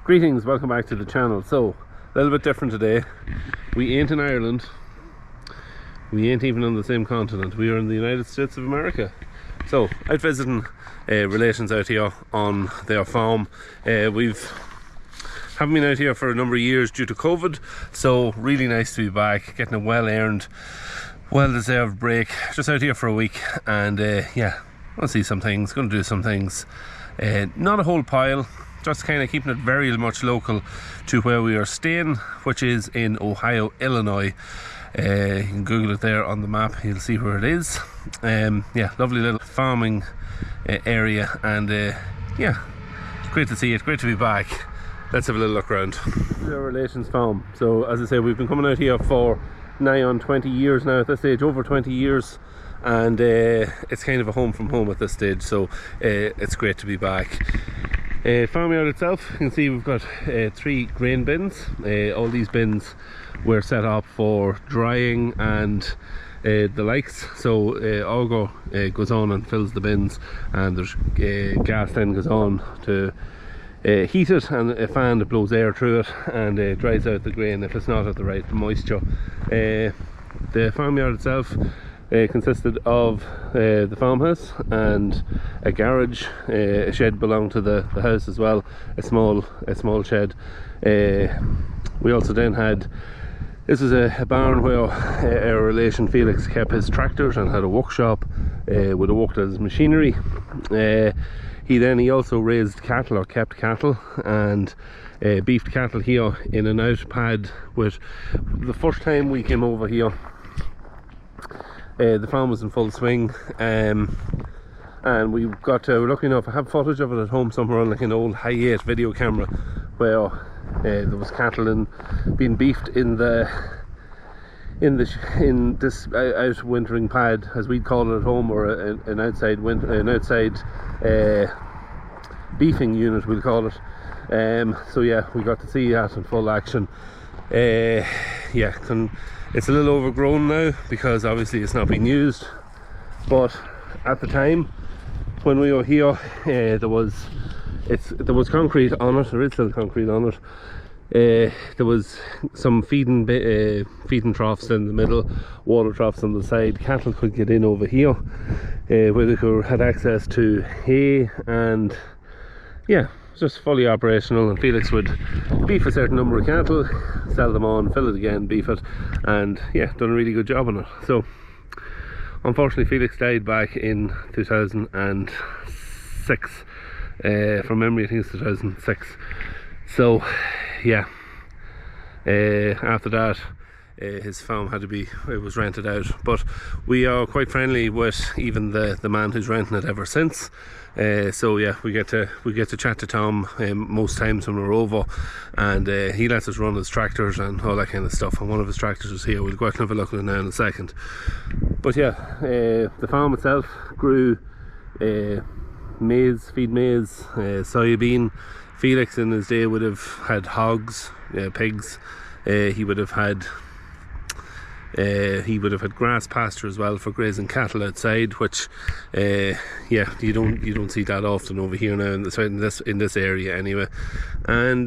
Greetings, welcome back to the channel. So, a little bit different today. We ain't in Ireland. We ain't even on the same continent. We are in the United States of America. So, out visiting relations out here on their farm. We've haven't been out here for a number of years due to COVID. So, really nice to be back, getting a well-earned, well-deserved break. Just out here for a week, and yeah, I'll see some things, going to do some things. Not a whole pile. Just kind of keeping it very much local to where we are staying, which is in Ohio, Illinois. You can Google it there on the map, you'll see where it is. Yeah, lovely little farming area, and yeah, great to see it, great to be back. Let's have a little look around. Our relations farm. So as I say, we've been coming out here for nigh on 20 years now at this stage, over 20 years. And it's kind of a home from home at this stage, so it's great to be back. Farmyard itself, you can see we've got 3 grain bins. All these bins were set up for drying and the likes, so auger goes on and fills the bins, and there's gas then goes on to heat it, and a fan that blows air through it and dries out the grain if it's not at the right moisture. The farmyard itself consisted of the farmhouse and a garage. A shed belonged to the house as well, a small shed. We also then had, this was a barn where our relation Felix kept his tractors and had a workshop, would have worked as machinery. He also raised cattle, or kept cattle, and beefed cattle here in an out pad. With the first time we came over here, the farm was in full swing, and we got we're lucky enough, I have footage of it at home somewhere on like an old Hi8 video camera, where there was cattle being beefed in this out wintering pad, as we'd call it at home, or an outside beefing unit, we'll call it. So yeah, we got to see that in full action. Yeah, it's a little overgrown now because obviously it's not being used, but at the time when we were here, there was concrete on it. There is still concrete on it. There was some feeding troughs in the middle, water troughs on the side. Cattle could get in over here, where they had access to hay, and yeah, just fully operational. And Felix would beef a certain number of cattle, sell them on, fill it again, beef it, and yeah, done a really good job on it. So unfortunately Felix died back in 2006. From memory I think it's 2006. So yeah, after that his farm it was rented out, but we are quite friendly with even the man who's renting it ever since. So yeah, we get to chat to Tom most times when we're over, and he lets us run his tractors and all that kind of stuff, and one of his tractors is here. We'll go out and have a look at it now in a second. But yeah, the farm itself grew maize, soybean. Felix in his day would have had hogs, pigs. He would have had grass pasture as well for grazing cattle outside, which yeah, you don't see that often over here now in this area anyway. And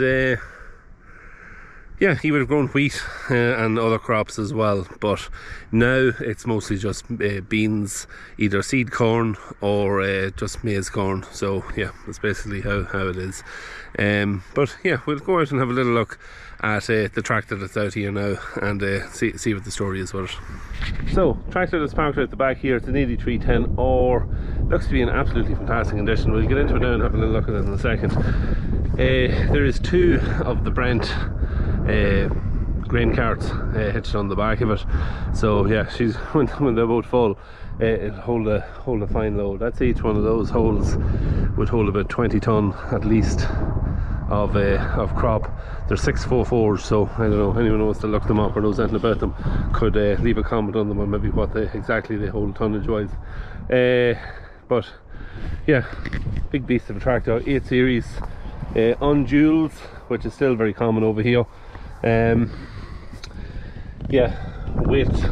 yeah, he would have grown wheat and other crops as well, but now it's mostly just beans, either seed corn or just maize corn. So yeah, that's basically how it is. But yeah, we'll go out and have a little look at the tractor that's out here now, and see what the story is with it. So, tractor that's parked out the back here, it's an 8310R. Looks to be in absolutely fantastic condition. We'll get into it now and have a little look at it in a second. There is 2 of the Brent grain carts hitched on the back of it. So yeah, when they're both full, it'll hold a fine load. That's each one of those holes would hold about 20 ton at least of crop. They're 644s, so I don't know, anyone who wants to look them up or knows anything about them could leave a comment on them on maybe what exactly they hold tonnage wise. But yeah, big beast of a tractor, 8 series on duals, which is still very common over here. Yeah, weights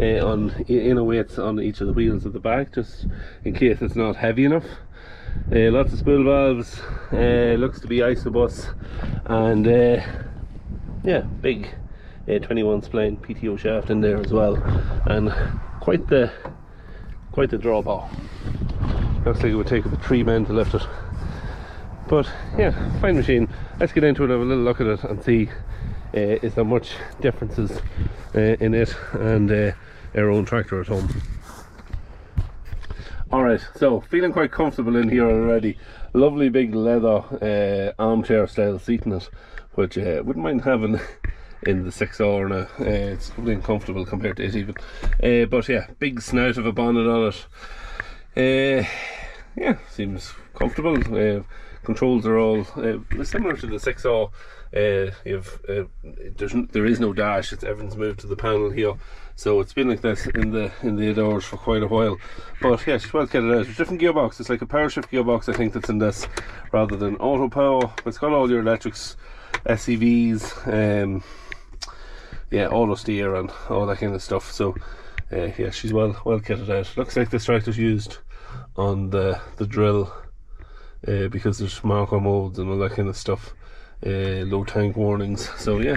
inner weights on each of the wheels at the back, just in case it's not heavy enough. Lots of spool valves, looks to be isobus, and yeah, big 21 spline PTO shaft in there as well, and quite the drawbar. Looks like it would take up 3 men to lift it. But yeah, fine machine. Let's get into it, have a little look at it and see is there much differences in it and our own tractor at home. Alright, so feeling quite comfortable in here already. Lovely big leather armchair style seat in it, which wouldn't mind having in the 6R now. It's really uncomfortable compared to it even. But yeah, big snout of a bonnet on it. Yeah, seems comfortable. Controls are all similar to the 6R. There is no dash. Everything's moved to the panel here, so it's been like this in the Adors for quite a while. But yeah, she's well kitted out. It's a different gearbox. It's like a power shift gearbox, I think, that's in this rather than auto power. It's got all your electrics, SCVs, yeah, auto steer and all that kind of stuff. So yeah, she's well kitted out. Looks like this tractor's used on the drill because there's marker modes and all that kind of stuff. Low tank warnings. So yeah,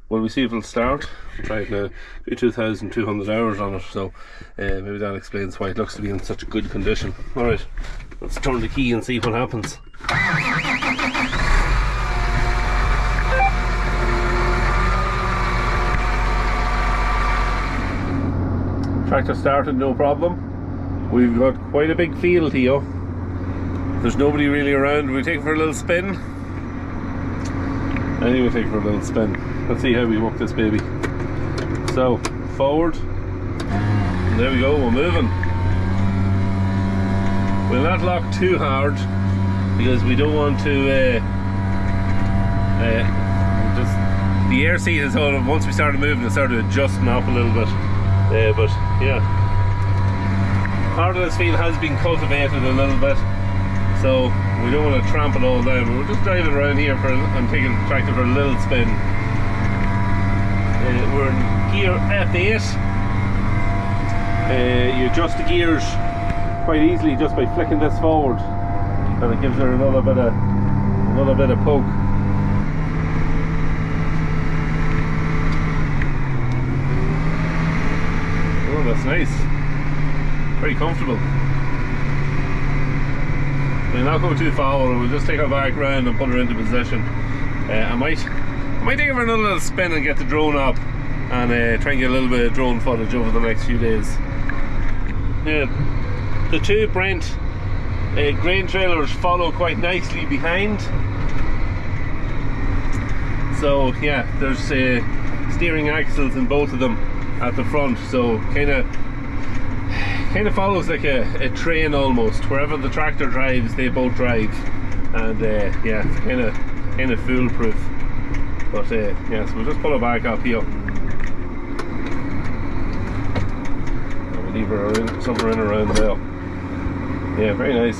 well, we see if it'll start. Try it now. 2,200 hours on it, so maybe that explains why it looks to be in such a good condition. Alright, let's turn the key and see what happens. Tractor started, no problem. We've got quite a big field here. There's nobody really around. We take it for a little spin. Anyway, take it for a little spin. Let's see how we work this baby. So, forward. And there we go, we're moving. We'll not lock too hard because we don't want to just the air seat is sort of, once we started moving, it started adjusting up a little bit. But yeah, part of this field has been cultivated a little bit, so we don't want to tramp it all down. But we'll just drive it around here and taking the tractor for a little spin. We're in gear F8. You adjust the gears quite easily just by flicking this forward, and it gives her another bit of poke. Oh, that's nice. Very comfortable. We'll not go too forward. We'll just take her back round and put her into position. I might take her for another little spin and get the drone up and try and get a little bit of drone footage over the next few days. The two Brent grain trailers follow quite nicely behind. So yeah, there's steering axles in both of them at the front, so kind of follows like a train almost. Wherever the tractor drives, they both drive, and yeah, it's kind of foolproof. But yeah, so we'll just pull it back up here. And we'll leave her somewhere in around there. Yeah, very nice.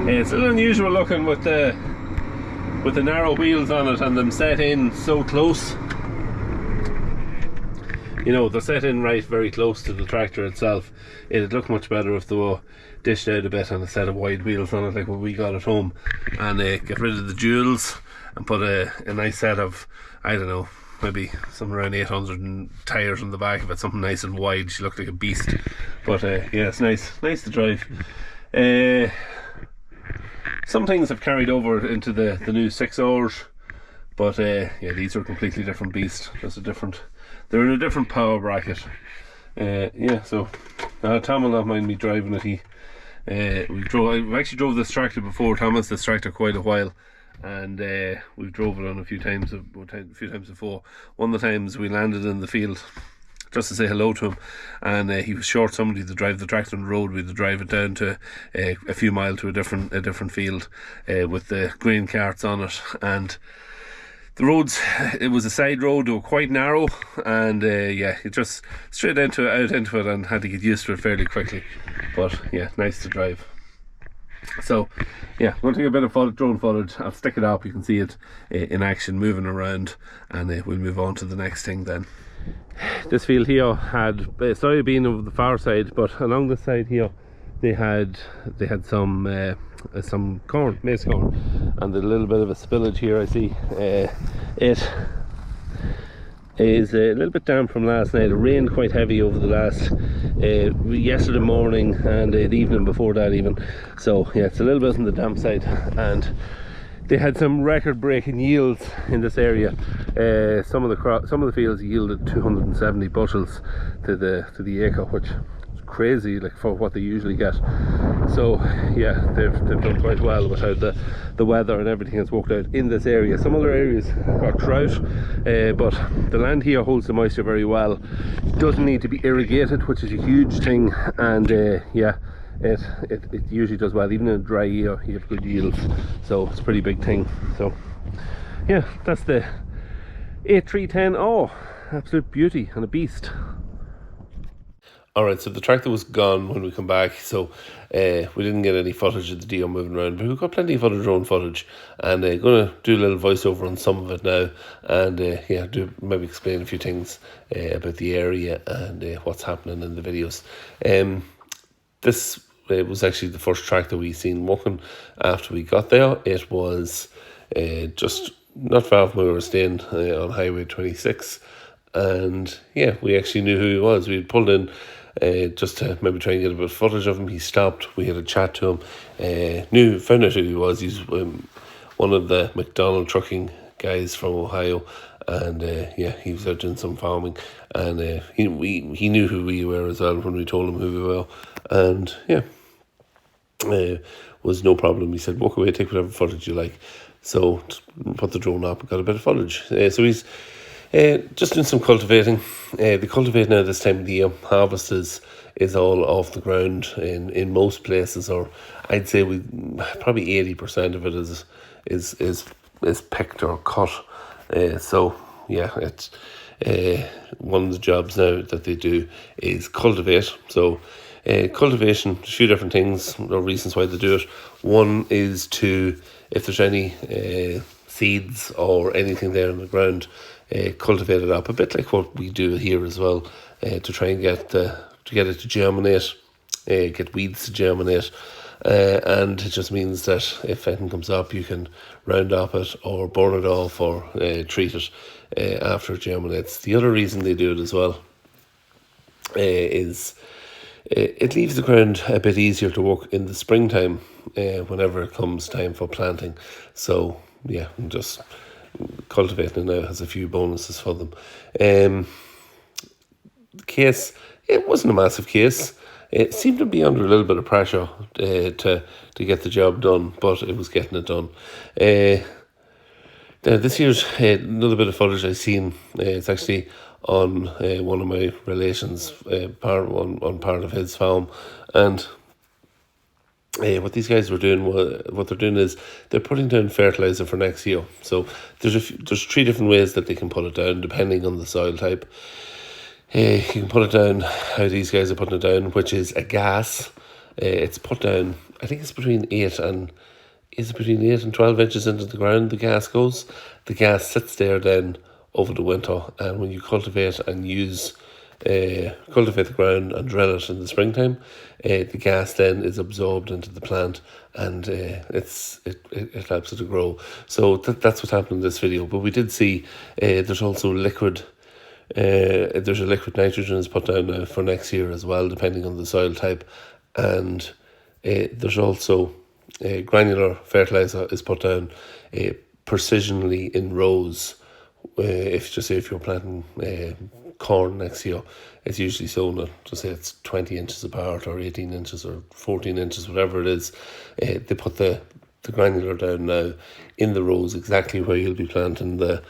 It's a little unusual looking with the narrow wheels on it and them set in so close. You know, they're set in right very close to the tractor itself. It'd look much better if they were dished out a bit and a set of wide wheels on it like what we got at home, and get rid of the jewels and put a nice set of, I don't know, maybe something around 800 tyres on the back of it, something nice and wide. She looked like a beast. But yeah, it's nice to drive. Some things have carried over into the new 6Rs, but yeah, these are a completely different beast. They're in a different power bracket. Yeah, so Tom will not mind me driving it. I've actually drove this tractor before. Tom has this tractor quite a while, and we've drove it on a few times before. One of the times we landed in the field just to say hello to him, and he was short somebody to drive the tractor on the road. We had to drive it down to a few miles to a different field with the grain carts on it, and the roads, it was a side road. They were quite narrow, and yeah, it just straight out into it, and had to get used to it fairly quickly. But yeah, nice to drive. So yeah, I'm going to take a bit of drone footage. I'll stick it up. You can see it in action, moving around, and we'll move on to the next thing then. This field here had soybean over the far side, but along this side here they had some corn, maize corn, and a little bit of a spillage here I see. It is a little bit damp from last night. It rained quite heavy over the last yesterday morning and the evening before that even. So yeah, it's a little bit on the damp side, and they had some record-breaking yields in this area. Some of the fields yielded 270 bushels to the acre, which is crazy, like for what they usually get. So yeah, they've done quite well with how the weather and everything has worked out in this area. Some other areas got drought, but the land here holds the moisture very well. It doesn't need to be irrigated, which is a huge thing, and yeah, it usually does well. Even in a dry year you have good yields, so it's a pretty big thing. So yeah, that's the 8310. Oh, absolute beauty and a beast. Alright, so the tractor was gone when we come back, so we didn't get any footage of the deer moving around, but we've got plenty of other drone footage, and going to do a little voiceover on some of it now, and yeah, maybe explain a few things about the area and what's happening in the videos. This was actually the first tractor we seen walking after we got there. It was just not far from where we were staying on Highway 26, and yeah, we actually knew who he was. We had pulled in just to maybe try and get a bit of footage of him. He stopped, we had a chat to him, found out who he was. He's one of the McDonald trucking guys from Ohio, and yeah, he was out doing some farming, and he knew who we were as well when we told him who we were, and yeah, was no problem. He said, walk away, take whatever footage you like. So put the drone up and got a bit of footage. So he's just doing some cultivating. The cultivating now this time of the year, harvest is all off the ground in most places, or I'd say probably 80% of it is picked or cut. So yeah, it's one of the jobs now that they do is cultivate. So cultivation, a few different things or reasons why they do it. One is to, if there's any seeds or anything there in the ground, cultivate it up, a bit like what we do here as well, to try and get it to germinate, get weeds to germinate, and it just means that if anything comes up, you can round up it or burn it off or treat it after it germinates. The other reason they do it as well is it leaves the ground a bit easier to work in the springtime, whenever it comes time for planting. So yeah, just cultivating now has a few bonuses for them. The case, it wasn't a massive case. It seemed to be under a little bit of pressure to get the job done, but it was getting it done. This here's another bit of footage I've seen. It's actually on one of my relations' part of his farm, and what these guys were doing, what they're doing is they're putting down fertilizer for next year. So there's three different ways that they can put it down depending on the soil type. You can put it down how these guys are putting it down, which is a gas. It's put down, I think it's between 8 and 12 inches into the ground. The gas goes. The gas sits there then over the winter, and when you cultivate and cultivate the ground and drill it in the springtime, the gas then is absorbed into the plant, and it helps it to grow. So that's what happened in this video. But we did see there's also liquid. There's a liquid nitrogen is put down now for next year as well, depending on the soil type, and there's also granular fertilizer is put down precisionally in rows. If you're planting corn next year, it's usually sown at, just say it's 20 inches apart or 18 inches or 14 inches, whatever it is. They put the granular down now in the rows exactly where you'll be planting the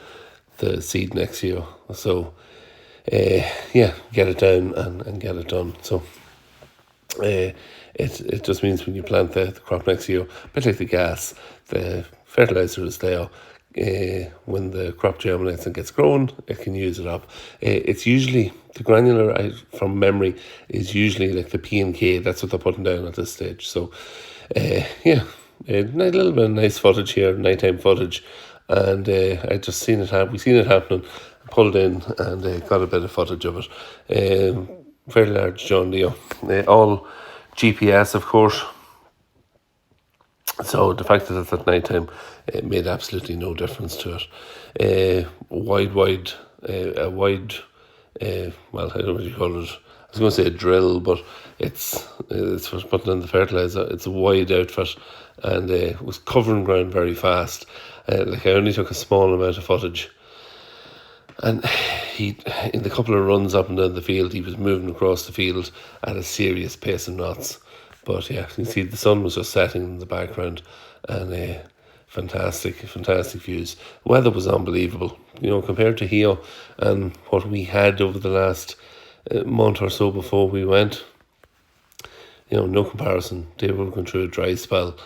seed next year. So yeah, get it down and get it done. So it just means when you plant the crop next year, a bit like the gas, the fertilizer is there. When the crop germinates and gets grown, it can use it up. It's usually, the granular, from memory, is usually like the P&K. That's what they're putting down at this stage. So yeah, a little bit of nice footage here, nighttime footage, and I just seen it happen. We seen it happening, pulled in, and got a bit of footage of it. Very large John Deere, all GPS, of course. So the fact that it's at night time, it made absolutely no difference to it. A wide, well, I don't know what you call it. I was going to say a drill, but it's for putting in the fertilizer. It's a wide outfit, and it was covering ground very fast. Like I only took a small amount of footage, and he, in the couple of runs up and down the field, he was moving across the field at a serious pace and knots. But yeah, you can see the sun was just setting in the background, and fantastic views. Weather was unbelievable, compared to here and what we had over the last month or so before we went. No comparison. They were going through a dry spell,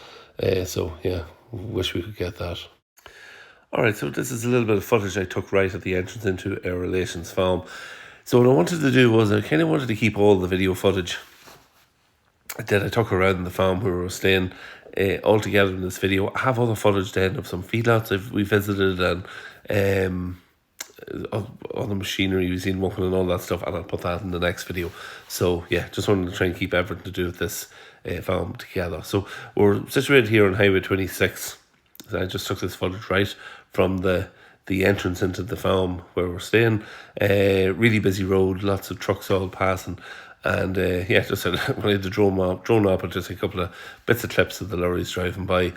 so yeah, wish we could get that. Alright, so this is a little bit of footage I took right at the entrance into our relations farm. So what I wanted to do was I kind of wanted to keep all the video footage that I took around the farm where we were staying all together in this video. I have other footage then of some feedlots we visited, and all the machinery we've seen working and all that stuff, and I'll put that in the next video. So yeah, just wanted to try and keep everything to do with this farm together. So we're situated here on Highway 26. So I just took this footage right from the entrance into the farm where we're staying. Really busy road, lots of trucks all passing. And yeah, just when I had the drone up, and just a couple of bits of clips of the lorries driving by.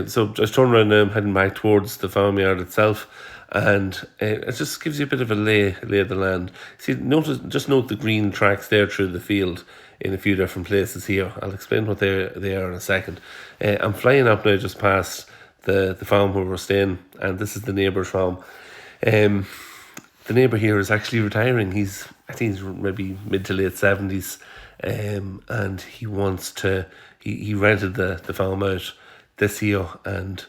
So just turn around now, I'm heading back towards the farmyard itself, and it just gives you a bit of a lay of the land. See, note the green tracks there through the field in a few different places here. I'll explain what they are in a second. I'm flying up now just past the farm where we're staying, and this is the neighbour's farm. The neighbour here is actually retiring. I think he's maybe mid to late 70s, and he wants to. He rented the farm out this year, and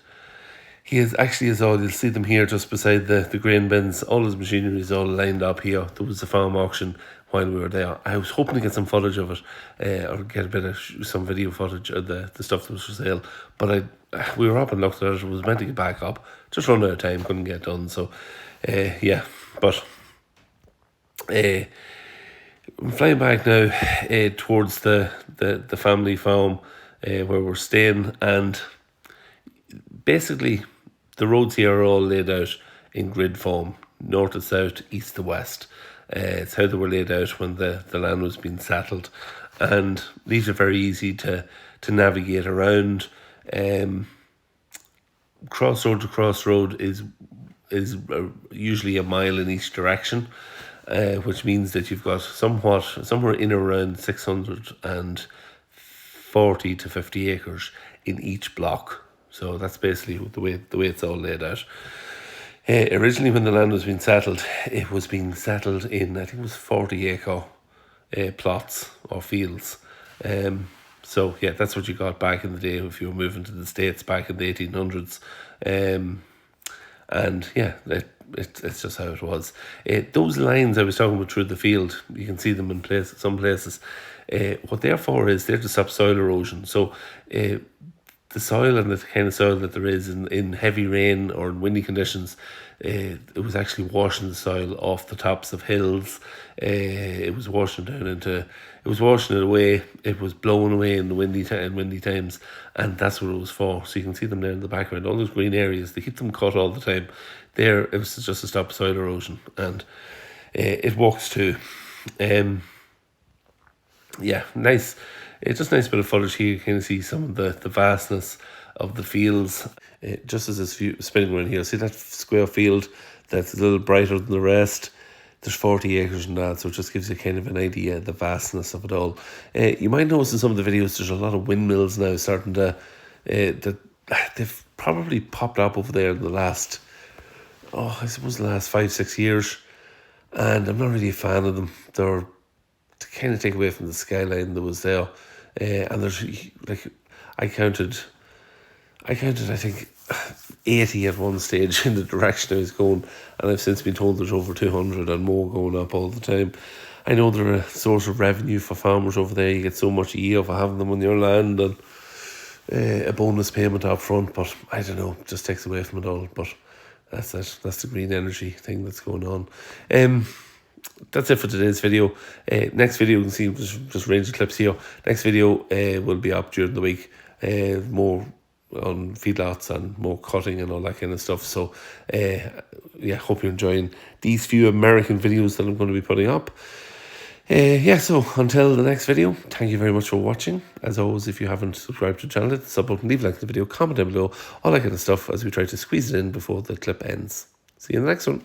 he is actually all. You'll see them here just beside the grain bins. All his machinery is all lined up here. There was a farm auction while we were there. I was hoping to get some footage of it, or get a bit of some video footage of the stuff that was for sale. But we were up and looked at it. It was meant to get back up. Just run out of time, couldn't get done. So, yeah. But I'm flying back now towards the family farm where we're staying, and basically the roads here are all laid out in grid form, north to south, east to west. It's how they were laid out when the land was being settled, and these are very easy to navigate around. Crossroad to crossroad is usually a mile in each direction, which means that you've got somewhere in around 640 to 50 acres in each block. So that's basically the way it's all laid out. Originally, when the land was being settled, it was being settled in, I think it was 40 acre plots or fields. So yeah, that's what you got back in the day if you were moving to the States back in the 1800s. And yeah, it's just how it was. Those lines I was talking about through the field, you can see them in some places. What they're for is they're to stop soil erosion. So the soil and the kind of soil that there is in heavy rain or in windy conditions, it was actually washing the soil off the tops of hills. It was washing it away. It was blowing away in the windy times, and that's what it was for. So you can see them there in the background, all those green areas. They keep them cut all the time. It was just to stop soil erosion, and it works too. Yeah, nice. It's just a nice bit of footage here. You can see some of the vastness of the fields. Just as this view spinning around here, see that square field that's a little brighter than the rest? There's 40 acres in that, so it just gives you kind of an idea of the vastness of it all. You might notice in some of the videos there's a lot of windmills now starting to... they've probably popped up over there in the last... I suppose the last 5-6 years. And I'm not really a fan of them. They're to kind of take away from the skyline that was there. And there's, like, I counted, I think, 80 at one stage in the direction I was going, and I've since been told there's over 200 and more going up all the time. I know they're a source of revenue for farmers over there. You get so much a year for having them on your land, and a bonus payment up front, but I don't know, just takes away from it all. But that's it. That's the green energy thing that's going on. that's it for today's video. Next video, you can see just range of clips here. Next video will be up during the week. More on feedlots and more cutting and all that kind of stuff. So yeah, hope you're enjoying these few American videos that I'm going to be putting up. Yeah, so until the next video, thank you very much for watching. As always, if you haven't subscribed to the channel, hit the sub button, leave a like to the video, comment down below, all that kind of stuff as we try to squeeze it in before the clip ends. See you in the next one.